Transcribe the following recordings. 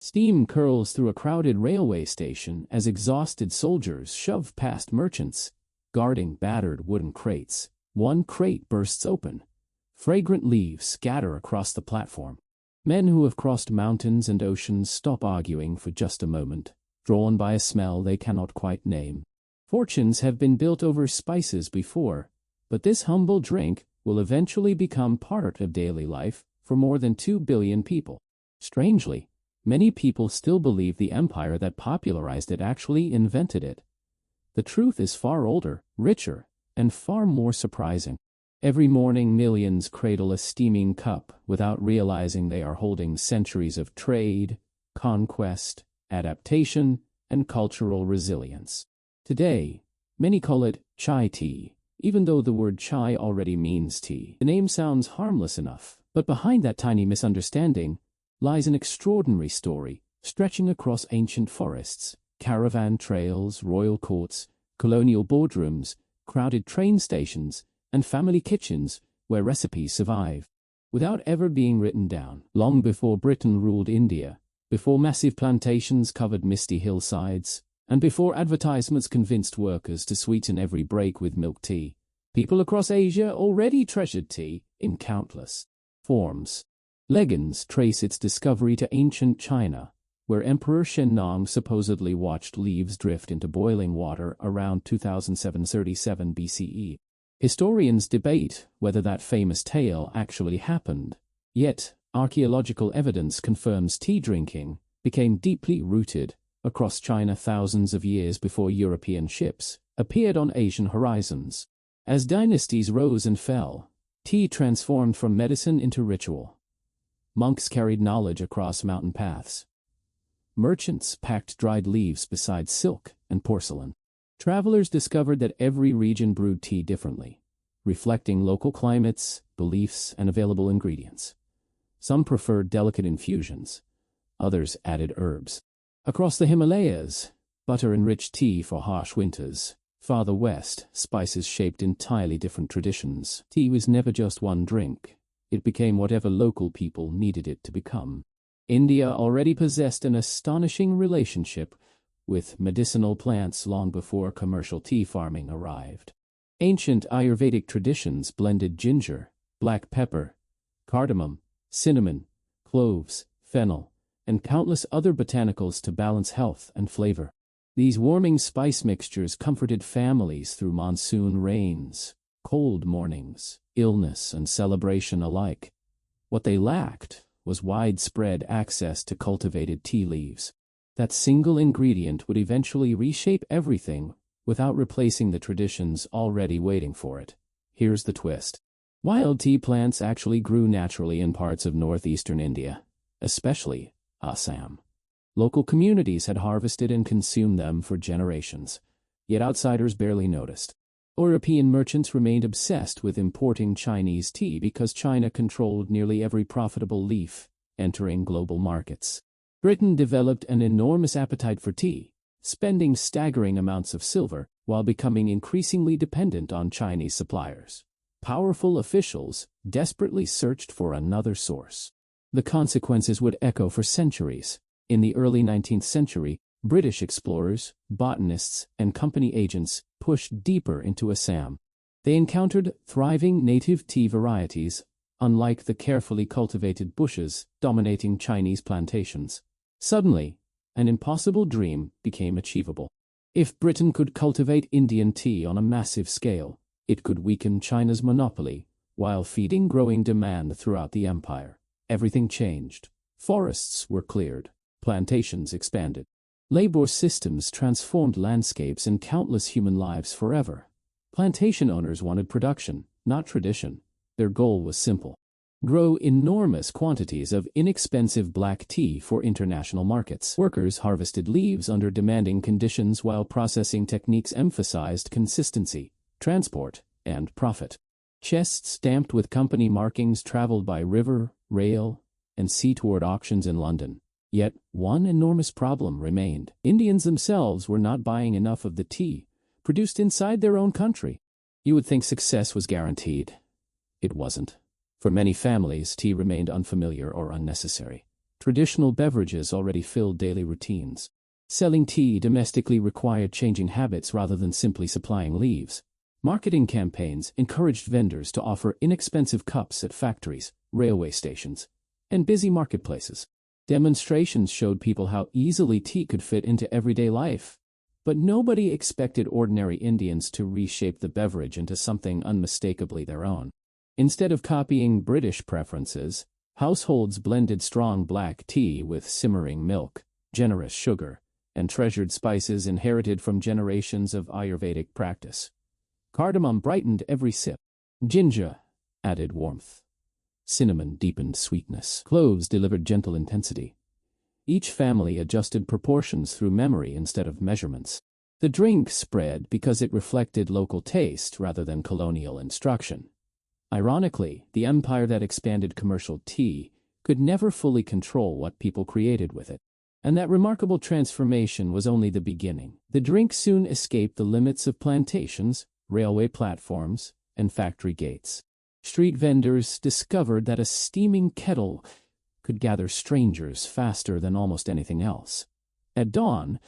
Steam curls through a crowded railway station as exhausted soldiers shove past merchants, guarding battered wooden crates. One crate bursts open. Fragrant leaves scatter across the platform. Men who have crossed mountains and oceans stop arguing for just a moment, drawn by a smell they cannot quite name. Fortunes have been built over spices before, but this humble drink will eventually become part of daily life for more than 2 billion people. Strangely, many people still believe the empire that popularized it actually invented it. The truth is far older, richer, and far more surprising. Every morning millions cradle a steaming cup without realizing they are holding centuries of trade, conquest, adaptation, and cultural resilience. Today, many call it chai tea, even though the word chai already means tea. The name sounds harmless enough, but behind that tiny misunderstanding lies an extraordinary story stretching across ancient forests, caravan trails, royal courts, colonial boardrooms, crowded train stations, and family kitchens where recipes survive without ever being written down. Long before Britain ruled India, before massive plantations covered misty hillsides, and before advertisements convinced workers to sweeten every break with milk tea, people across Asia already treasured tea in countless forms. Legends trace its discovery to ancient China, where Emperor Shennong supposedly watched leaves drift into boiling water around 2737 BCE. Historians debate whether that famous tale actually happened, yet archaeological evidence confirms tea drinking became deeply rooted across China thousands of years before European ships appeared on Asian horizons. As dynasties rose and fell, tea transformed from medicine into ritual. Monks carried knowledge across mountain paths. Merchants packed dried leaves beside silk and porcelain. Travelers discovered that every region brewed tea differently, reflecting local climates, beliefs, and available ingredients. Some preferred delicate infusions, others added herbs. Across the Himalayas, butter-enriched tea for harsh winters. Farther west, spices shaped entirely different traditions. Tea was never just one drink. It became whatever local people needed it to become. India already possessed an astonishing relationship with medicinal plants long before commercial tea farming arrived. Ancient Ayurvedic traditions blended ginger, black pepper, cardamom, cinnamon, cloves, fennel, and countless other botanicals to balance health and flavor. These warming spice mixtures comforted families through monsoon rains, cold mornings, illness, and celebration alike. What they lacked was widespread access to cultivated tea leaves. That single ingredient would eventually reshape everything without replacing the traditions already waiting for it. Here's the twist. Wild tea plants actually grew naturally in parts of northeastern India, especially Assam. Local communities had harvested and consumed them for generations, yet outsiders barely noticed. European merchants remained obsessed with importing Chinese tea because China controlled nearly every profitable leaf entering global markets. Britain developed an enormous appetite for tea, spending staggering amounts of silver while becoming increasingly dependent on Chinese suppliers. Powerful officials desperately searched for another source. The consequences would echo for centuries. In the early 19th century, British explorers, botanists, and company agents pushed deeper into Assam. They encountered thriving native tea varieties, unlike the carefully cultivated bushes dominating Chinese plantations. Suddenly, an impossible dream became achievable. If Britain could cultivate Indian tea on a massive scale, it could weaken China's monopoly while feeding growing demand throughout the empire. Everything changed. Forests were cleared. Plantations expanded. Labor systems transformed landscapes and countless human lives forever. Plantation owners wanted production, not tradition. Their goal was simple: grow enormous quantities of inexpensive black tea for international markets. Workers harvested leaves under demanding conditions while processing techniques emphasized consistency, transport, and profit. Chests stamped with company markings traveled by river, rail, and sea toward auctions in London. Yet, one enormous problem remained. Indians themselves were not buying enough of the tea produced inside their own country. You would think success was guaranteed. It wasn't. For many families, tea remained unfamiliar or unnecessary. Traditional beverages already filled daily routines. Selling tea domestically required changing habits rather than simply supplying leaves. Marketing campaigns encouraged vendors to offer inexpensive cups at factories, railway stations, and busy marketplaces. Demonstrations showed people how easily tea could fit into everyday life. But nobody expected ordinary Indians to reshape the beverage into something unmistakably their own. Instead of copying British preferences, households blended strong black tea with simmering milk, generous sugar, and treasured spices inherited from generations of Ayurvedic practice. Cardamom brightened every sip. Ginger added warmth. Cinnamon deepened sweetness. Cloves delivered gentle intensity. Each family adjusted proportions through memory instead of measurements. The drink spread because it reflected local taste rather than colonial instruction. Ironically, the empire that expanded commercial tea could never fully control what people created with it. And that remarkable transformation was only the beginning. The drink soon escaped the limits of plantations, railway platforms, and factory gates. Street vendors discovered that a steaming kettle could gather strangers faster than almost anything else. At dawn,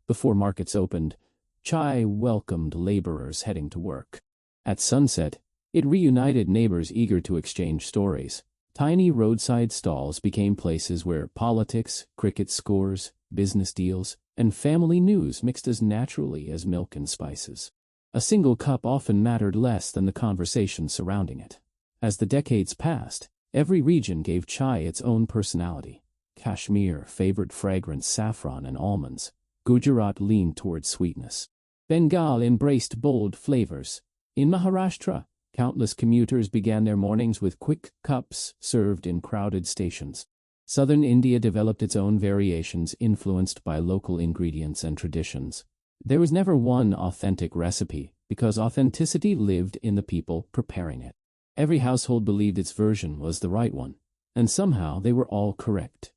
before markets opened, chai welcomed laborers heading to work. At sunset, it reunited neighbors eager to exchange stories. Tiny roadside stalls became places where politics, cricket scores, business deals, and family news mixed as naturally as milk and spices. A single cup often mattered less than the conversation surrounding it. As the decades passed, every region gave chai its own personality. Kashmir favored fragrant saffron and almonds. Gujarat leaned toward sweetness. Bengal embraced bold flavors. In Maharashtra, countless commuters began their mornings with quick cups served in crowded stations. Southern India developed its own variations influenced by local ingredients and traditions. There was never one authentic recipe, because authenticity lived in the people preparing it. Every household believed its version was the right one, and somehow they were all correct.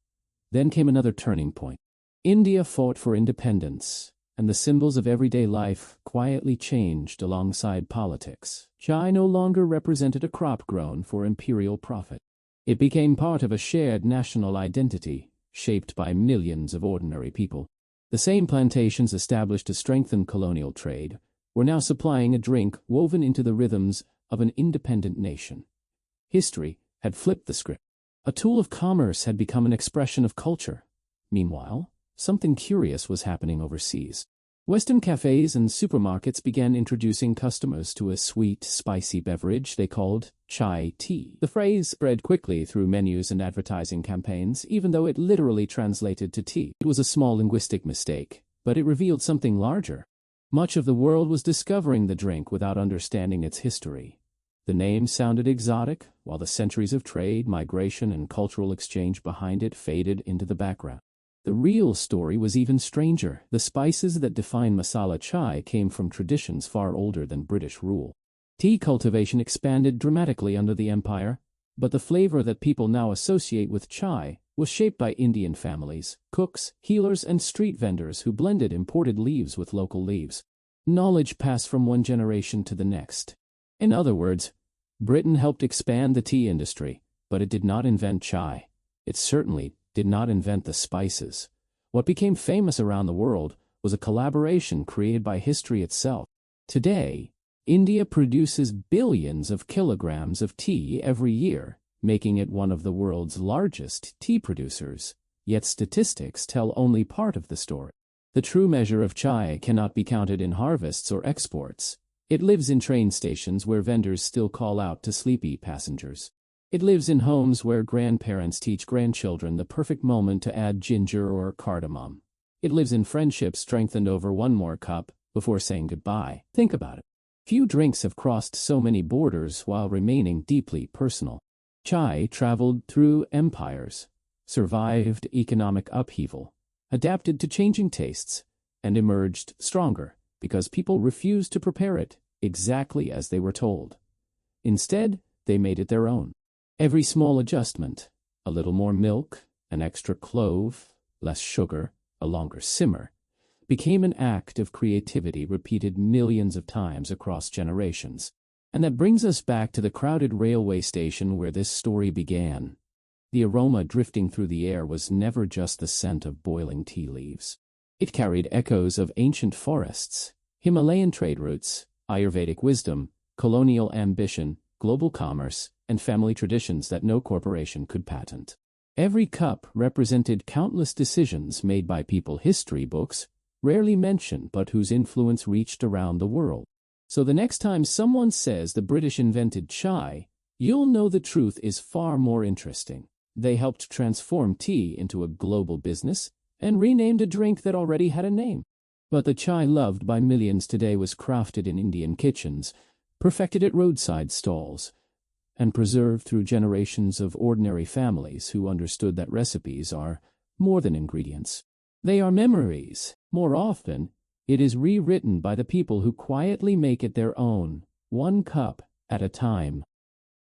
Then came another turning point. India fought for independence, and the symbols of everyday life quietly changed alongside politics. Chai no longer represented a crop grown for imperial profit. It became part of a shared national identity, shaped by millions of ordinary people. The same plantations established to strengthen colonial trade were now supplying a drink woven into the rhythms of an independent nation. History had flipped the script. A tool of commerce had become an expression of culture. Meanwhile, something curious was happening overseas. Western cafes and supermarkets began introducing customers to a sweet, spicy beverage they called chai tea. The phrase spread quickly through menus and advertising campaigns, even though it literally translated to tea. It was a small linguistic mistake, but it revealed something larger. Much of the world was discovering the drink without understanding its history. The name sounded exotic, while the centuries of trade, migration, and cultural exchange behind it faded into the background. The real story was even stranger. The spices that define masala chai came from traditions far older than British rule. Tea cultivation expanded dramatically under the empire, but the flavor that people now associate with chai was shaped by Indian families, cooks, healers, and street vendors who blended imported leaves with local leaves. Knowledge passed from one generation to the next. In other words, Britain helped expand the tea industry, but it did not invent chai. It certainly did not invent the spices. What became famous around the world was a collaboration created by history itself. Today, India produces billions of kilograms of tea every year, making it one of the world's largest tea producers. Yet statistics tell only part of the story. The true measure of chai cannot be counted in harvests or exports. It lives in train stations where vendors still call out to sleepy passengers. It lives in homes where grandparents teach grandchildren the perfect moment to add ginger or cardamom. It lives in friendships strengthened over one more cup before saying goodbye. Think about it. Few drinks have crossed so many borders while remaining deeply personal. Chai traveled through empires, survived economic upheaval, adapted to changing tastes, and emerged stronger because people refused to prepare it exactly as they were told. Instead, they made it their own. Every small adjustment, a little more milk, an extra clove, less sugar, a longer simmer, became an act of creativity repeated millions of times across generations. And that brings us back to the crowded railway station where this story began. The aroma drifting through the air was never just the scent of boiling tea leaves. It carried echoes of ancient forests, Himalayan trade routes, Ayurvedic wisdom, colonial ambition, global commerce, and family traditions that no corporation could patent. Every cup represented countless decisions made by people history books rarely mention but whose influence reached around the world. So the next time someone says the British invented chai, you'll know the truth is far more interesting. They helped transform tea into a global business and renamed a drink that already had a name. But the chai loved by millions today was crafted in Indian kitchens, perfected at roadside stalls, and preserved through generations of ordinary families who understood that recipes are more than ingredients. They are memories. More often, it is rewritten by the people who quietly make it their own, one cup at a time.